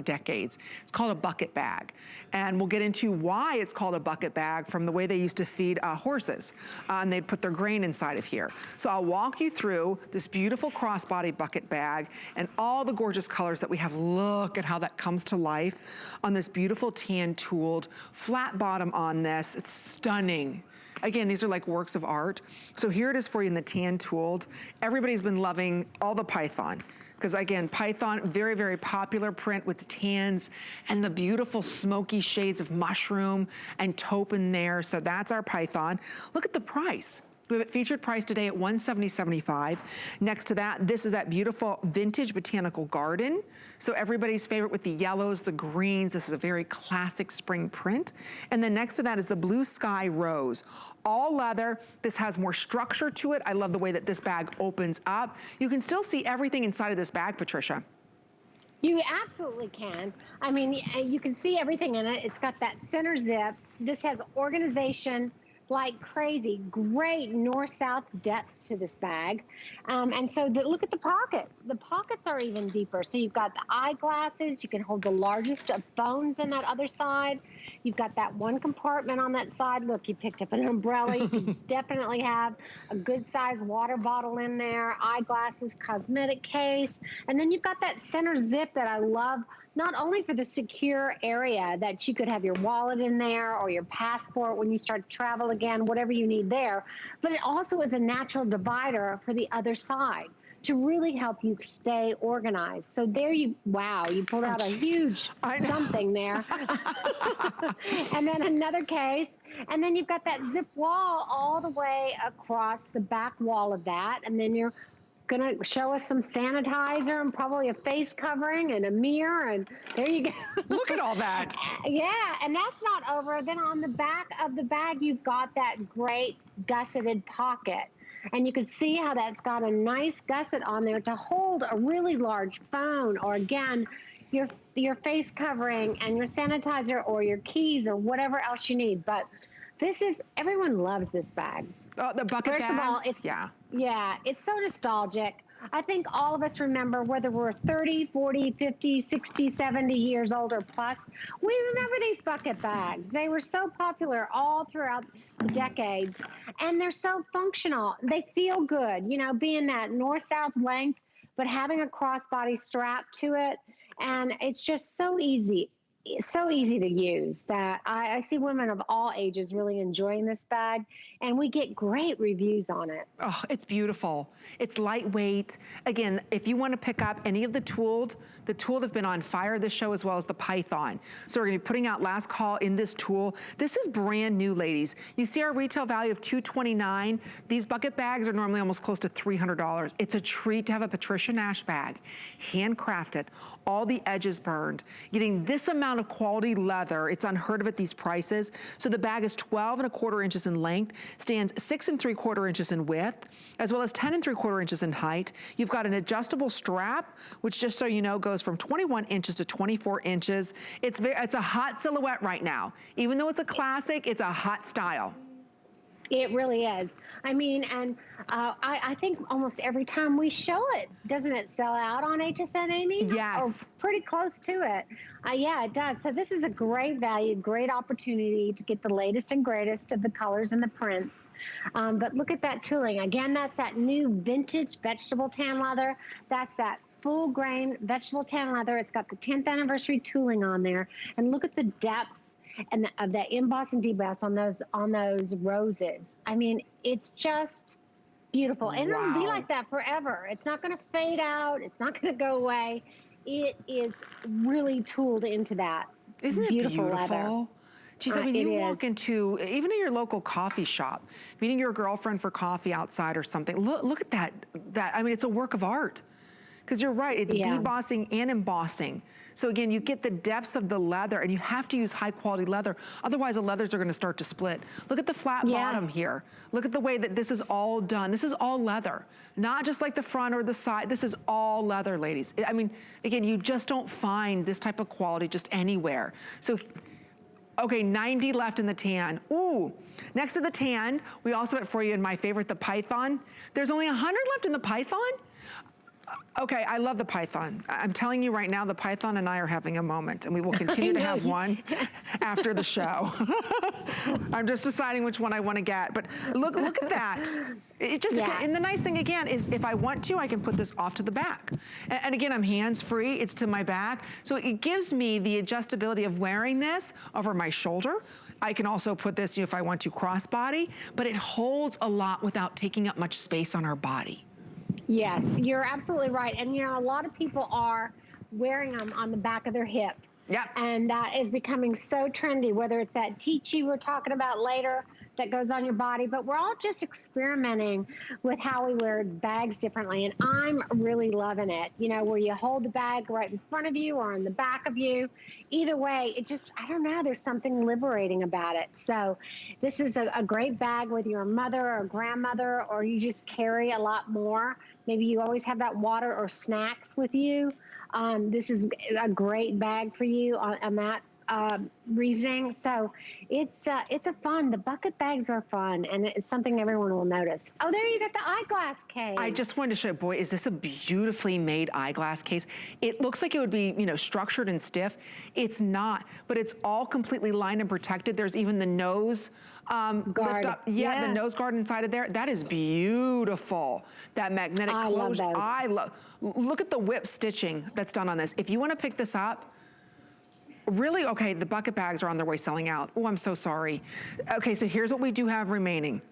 decades. It's called a bucket bag. And we'll get into why it's called a bucket bag from the way they used to feed horses. And they'd put their grain inside of here. So I'll walk you through this beautiful crossbody bucket bag and all the gorgeous colors that we have. Look at how that comes to life on this beautiful tan tooled flat bottom on this. It's stunning. Again, these are like works of art. So here it is for you in the tan tooled. Everybody's been loving all the python. Because again, python, very, very popular print with the tans and the beautiful smoky shades of mushroom and taupe in there. So that's our python. Look at the price. We have it featured price today at $170.75. Next to that, this is that beautiful vintage botanical garden. So everybody's favorite with the yellows, the greens. This is a very classic spring print. And then next to that is the blue sky rose. All leather. This has more structure to it. I love the way that this bag opens up. You can still see everything inside of this bag, Patricia. You absolutely can. I mean, you can see everything in it. It's got that center zip. This has organization like crazy. Great north-south depth to this bag. And so look at the pockets. The pockets are even deeper. So you've got the eyeglasses. You can hold the largest of phones in that other side. You've got that one compartment on that side. Look, you picked up an umbrella. You can definitely have a good-sized water bottle in there, eyeglasses, cosmetic case. And then you've got that center zip that I love, not only for the secure area that you could have your wallet in there or your passport when you start to travel again, whatever you need there, but it also is a natural divider for the other side to really help you stay organized. So there you, wow, you pulled out a huge something there. And then another case. And then you've got that zip wall all the way across the back wall of that. And then you're gonna show us some sanitizer and probably a face covering and a mirror, and there you go. Look at all that. Yeah, and that's not over. Then on the back of the bag, you've got that great gusseted pocket. And you can see how that's got a nice gusset on there to hold a really large phone, or again, your face covering and your sanitizer or your keys or whatever else you need. But this is, everyone loves this bag. Oh, the bucket bags? First of all, it's, yeah, it's so nostalgic. I think all of us remember, whether we're 30, 40, 50, 60, 70 years old or plus, we remember these bucket bags. They were so popular all throughout the decades, and they're so functional. They feel good, you know, being that north-south length, but having a crossbody strap to it, and it's just so easy. It's so easy to use that I see women of all ages really enjoying this bag, and we get great reviews on it. Oh, it's beautiful. It's lightweight. Again, if you want to pick up any of the tooled have been on fire this show, as well as the python. So we're going to be putting out last call in this tool. This is brand new, ladies. You see our retail value of $229. These bucket bags are normally almost close to $300. It's a treat to have a Patricia Nash bag, handcrafted, all the edges burned, getting this amount of quality leather. It's unheard of at these prices. So the bag is 12¼ inches in length, stands 6¾ inches in width, as well as 10¾ inches in height. You've got an adjustable strap, which, just so you know, goes from 21 inches to 24 inches. It's a hot silhouette right now. Even though it's a classic, it's a hot style. It really is. I mean, and I think almost every time we show it, doesn't it sell out on HSN, Amy? Yes. Or pretty close to it. Yeah, it does. So this is a great value, great opportunity to get the latest and greatest of the colors and the prints. But look at that tooling. Again, that's that new vintage vegetable tan leather. That's that full grain vegetable tan leather. It's got the 10th anniversary tooling on there. And look at the depth and of that emboss and deboss on those roses. I mean, it's just beautiful. And it'll be like that forever. It's not going to fade out. It's not going to go away. It is really tooled into that. Isn't it beautiful? Leather. Geez, I mean, you walk into, even in your local coffee shop, meeting your girlfriend for coffee outside or something, look at that. I mean, it's a work of art. Because you're right, it's debossing and embossing. So again, you get the depths of the leather, and you have to use high quality leather. Otherwise, the leathers are gonna start to split. Look at the flat bottom here. Look at the way that this is all done. This is all leather. Not just like the front or the side. This is all leather, ladies. I mean, again, you just don't find this type of quality just anywhere. So, okay, 90 left in the tan. Ooh, next to the tan, we also have for you in my favorite, the python. There's only 100 left in the python. Okay, I love the python. I'm telling you right now, the python and I are having a moment, and we will continue to have one after the show. I'm just deciding which one I want to get, but look at that. It just, and the nice thing again is if I want to, I can put this off to the back. And again, I'm hands-free, it's to my back. So it gives me the adjustability of wearing this over my shoulder. I can also put this, if I want to, crossbody, but it holds a lot without taking up much space on our body. Yes, you're absolutely right. And you know, a lot of people are wearing them on the back of their hip. Yep. And that is becoming so trendy, whether it's that teachy we're talking about later that goes on your body, but we're all just experimenting with how we wear bags differently. And I'm really loving it. You know, where you hold the bag right in front of you or on the back of you. Either way, it just, I don't know, there's something liberating about it. So this is a great bag with your mother or grandmother, or you just carry a lot more. Maybe you always have that water or snacks with you. This is a great bag for you on that reasoning. So it's a fun, the bucket bags are fun, and it's something everyone will notice. Oh, there you got the eyeglass case. I just wanted to show, boy, is this a beautifully made eyeglass case. It looks like it would be, you know, structured and stiff. It's not, but it's all completely lined and protected. There's even the nose lift up. Yeah, the nose guard inside of there. That is beautiful. That magnetic closure. I love. Look at the whip stitching that's done on this. If you want to pick this up, really, okay, the bucket bags are on their way selling out. Oh, I'm so sorry. Okay, so here's what we do have remaining.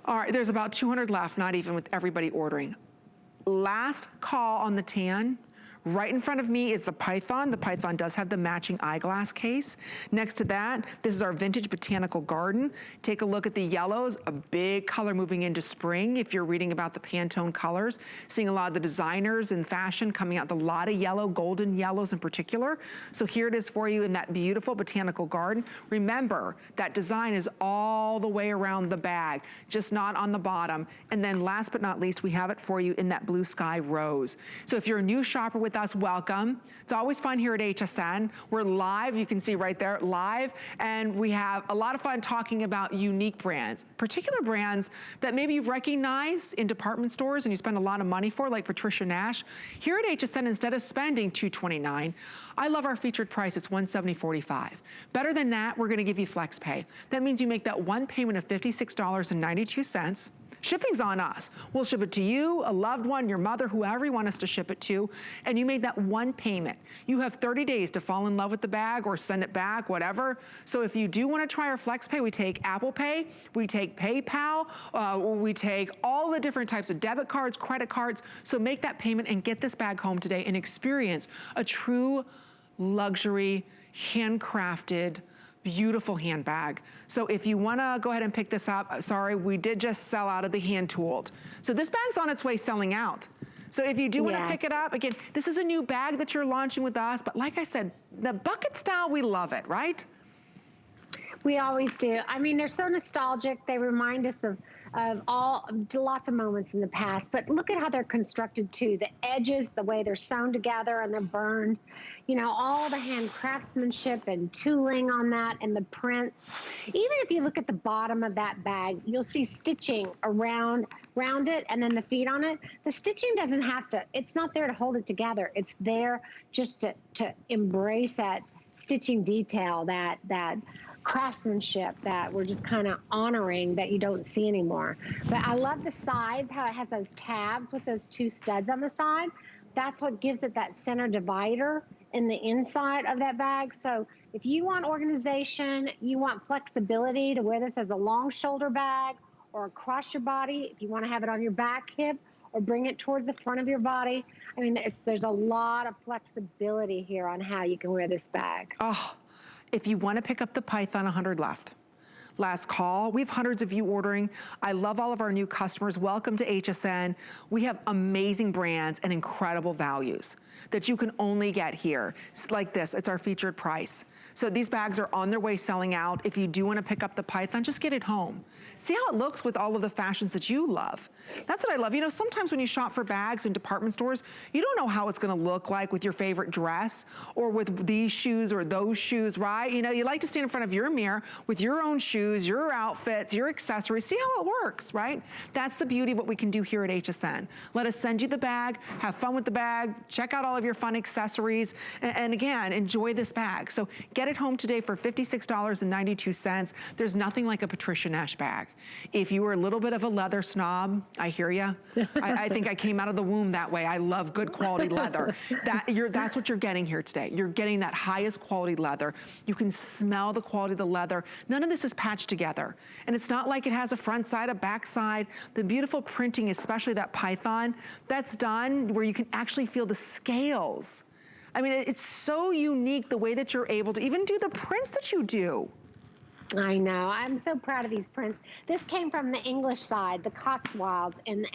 All right, there's about 200 left, not even with everybody ordering. Last call on the tan. Right in front of me is the python. The python does have the matching eyeglass case. Next to that, this is our vintage botanical garden. Take a look at the yellows, a big color moving into spring. If you're reading about the Pantone colors, seeing a lot of the designers in fashion coming out with a lot of yellow, golden yellows in particular. So here it is for you in that beautiful botanical garden. Remember, that design is all the way around the bag, just not on the bottom. And then last but not least, we have it for you in that blue sky rose. So if you're a new shopper with us, welcome. It's always fun here at HSN. We're live, you can see right there, live, and we have a lot of fun talking about unique brands, particular brands that maybe you've recognized in department stores and you spend a lot of money for, like Patricia Nash. Here at HSN, instead of spending $229, I love our featured price, it's $170.45. Better than that, we're gonna give you flex pay. That means you make that one payment of $56.92. Shipping's on us. We'll ship it to you, a loved one, your mother, whoever you want us to ship it to, and you made that one payment. You have 30 days to fall in love with the bag or send it back, whatever. So if you do want to try our flex pay, we take Apple Pay, we take PayPal, we take all the different types of debit cards, credit cards. So make that payment and get this bag home today and experience a true luxury, handcrafted, beautiful handbag. So if you wanna go ahead and pick this up, sorry, we did just sell out of the hand tooled. So this bag's on its way selling out. So if you do wanna pick it up, again, this is a new bag that you're launching with us, but like I said, the bucket style, we love it, right? We always do. I mean, they're so nostalgic. They remind us of lots of moments in the past, but look at how they're constructed too. The edges, the way they're sewn together and they're burned, you know, all the hand craftsmanship and tooling on that and the prints. Even if you look at the bottom of that bag, you'll see stitching around it and then the feet on it. The stitching doesn't have to, it's not there to hold it together. It's there just to embrace that stitching detail, that craftsmanship that we're just kind of honoring that you don't see anymore. But I love the sides, how it has those tabs with those two studs on the side. That's what gives it that center divider in the inside of that bag. So if you want organization, you want flexibility to wear this as a long shoulder bag or across your body, if you want to have it on your back hip or bring it towards the front of your body. I mean, there's a lot of flexibility here on how you can wear this bag. Oh, if you want to pick up the python, 100 left. Last call. We have hundreds of you ordering. I love all of our new customers. Welcome to HSN. We have amazing brands and incredible values that you can only get here. It's like this, it's our featured price. So these bags are on their way selling out. If you do want to pick up the Python, just get it home. See how it looks with all of the fashions that you love. That's what I love. You know, sometimes when you shop for bags in department stores, you don't know how it's gonna look like with your favorite dress or with these shoes or those shoes, right? You know, you like to stand in front of your mirror with your own shoes, your outfits, your accessories, see how it works, right? That's the beauty of what we can do here at HSN. Let us send you the bag, have fun with the bag, check out all of your fun accessories, and again, enjoy this bag. So get it home today for $56.92. There's nothing like a Patricia Nash bag. If you were a little bit of a leather snob, I hear ya. I think I came out of the womb that way. I love good quality leather. That's what you're getting here today. You're getting that highest quality leather. You can smell the quality of the leather. None of this is patched together. And it's not like it has a front side, a back side. The beautiful printing, especially that Python, that's done where you can actually feel the scales. I mean, it's so unique the way that you're able to even do the prints that you do. I know. I'm so proud of these prints. This came from the English side, the Cotswolds in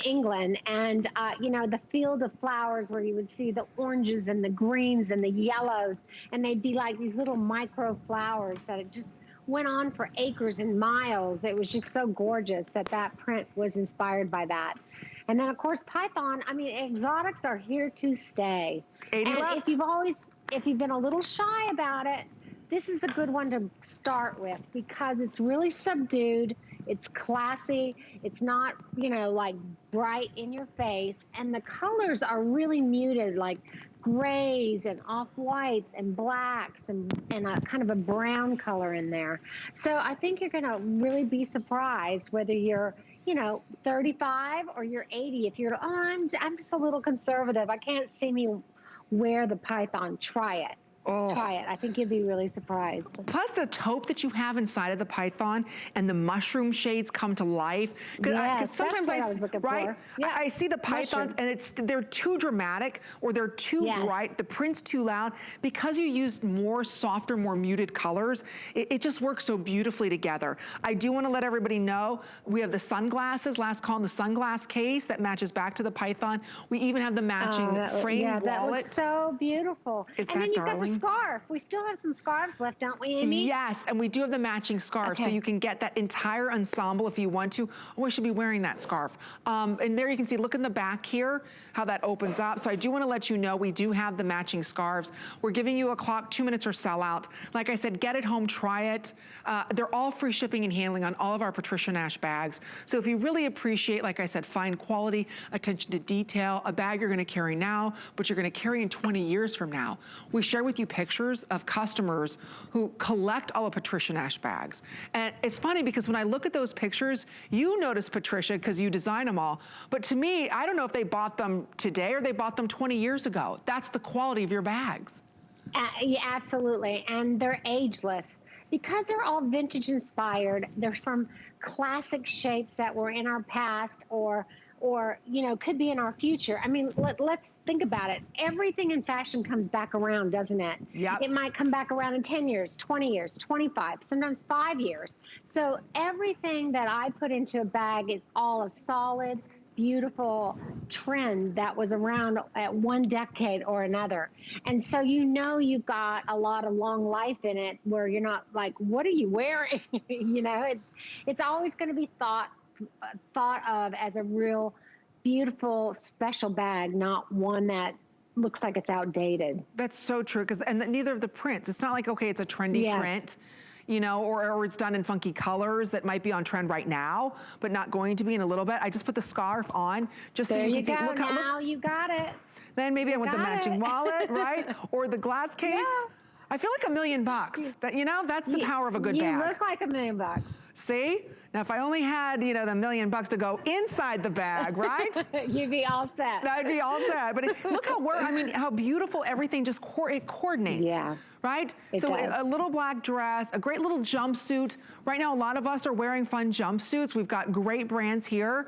England. And, you know, the field of flowers where you would see the oranges and the greens and the yellows. And they'd be like these little micro flowers that it just went on for acres and miles. It was just so gorgeous that that print was inspired by that. And then, of course, Python. I mean, exotics are here to stay. And if you've been a little shy about it, this is a good one to start with because it's really subdued, it's classy, it's not, you know, like bright in your face, and the colors are really muted, like grays and off-whites and blacks and a kind of a brown color in there. So I think you're gonna really be surprised whether you're, you know, 35 or you're 80. If you're, I'm just a little conservative, I can't see me wear the Python, try it. Oh. Try it. I think you'll be really surprised. Plus the taupe that you have inside of the Python and the mushroom shades come to life. Yes, sometimes that's what I was looking for. Yeah. I see the Pythons and they're too dramatic or they're too bright, the print's too loud. Because you used more softer, more muted colors, it just works so beautifully together. I do want to let everybody know we have the sunglasses, last call in the sunglass case that matches back to the Python. We even have the matching framed wallet. That looks so beautiful. Is and that then you've darling? got the scarf. We still have some scarves left, don't we, Amy? Yes, and we do have the matching scarf, so you can get that entire ensemble if you want to. Oh, I should be wearing that scarf. And there you can see, look in the back here, how that opens up. So I do want to let you know we do have the matching scarves. We're giving you a clock, 2 minutes or sell out. Like I said, get it home, try it. They're all free shipping and handling on all of our Patricia Nash bags. So if you really appreciate, like I said, fine quality, attention to detail, a bag you're going to carry now, but you're going to carry in 20 years from now. We share with you pictures of customers who collect all of Patricia Nash bags. And it's funny because when I look at those pictures, you notice Patricia because you design them all. But to me, I don't know if they bought them today or they bought them 20 years ago. That's the quality of your bags. Yeah, absolutely. And they're ageless. Because they're all vintage inspired, they're from classic shapes that were in our past or you know, could be in our future. I mean, let's think about it. Everything in fashion comes back around, doesn't it? Yeah. It might come back around in 10 years, 20 years, 25, sometimes 5 years. So everything that I put into a bag is all a solid, beautiful trend that was around at one decade or another. And so you know you've got a lot of long life in it where you're not like, what are you wearing? You know, it's always going to be thought of as a real beautiful special bag, not one that looks like it's outdated. That's so true, and neither of the prints. It's not like, okay, it's a trendy print, you know, or it's done in funky colors that might be on trend right now, but not going to be in a little bit. I just put the scarf on just so you can see. Look now you got it. Then maybe I want the matching wallet, right? Or the glass case. Yeah. I feel like $1 million. That, you know, that's the power of a good bag. You look like $1 million. See? Now, if I only had, you know, the $1 million to go inside the bag, right? You'd be all set. That'd be all set. But look how beautiful everything just coordinates. Yeah. Right? So a little black dress, a great little jumpsuit. Right now, a lot of us are wearing fun jumpsuits. We've got great brands here.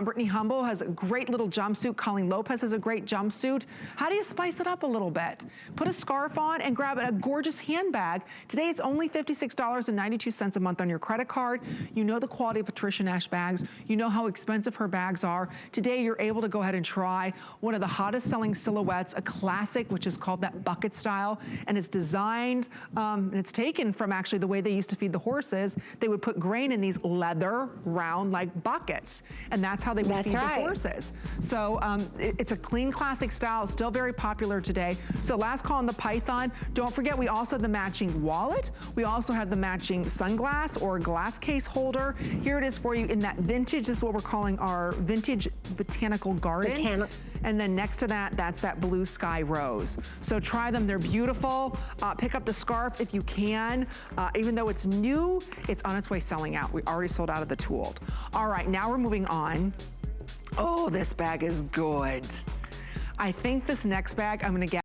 Brittany Humble has a great little jumpsuit. Colleen Lopez has a great jumpsuit. How do you spice it up a little bit? Put a scarf on and grab a gorgeous handbag. Today, it's only $56.92 a month on your credit card. card, you know the quality of Patricia Nash bags, you know how expensive her bags are. Today, you're able to go ahead and try one of the hottest selling silhouettes, a classic, which is called that bucket style, and it's designed, and it's taken from actually the way they used to feed the horses. They would put grain in these leather, round, like buckets, and that's how they would feed the horses. So it's a clean, classic style, still very popular today. So last call on the Python. Don't forget, we also have the matching wallet. We also have the matching sunglass or glass case holder. Here it is for you in that vintage. This is what we're calling our vintage botanical garden. And then next to that, that's that blue sky rose. So try them, they're beautiful. Pick up the scarf if you can. Even though it's new, it's on its way selling out. We already sold out of the tooled. All right, now we're moving on. Oh, this bag is good. I think this next bag, I'm gonna get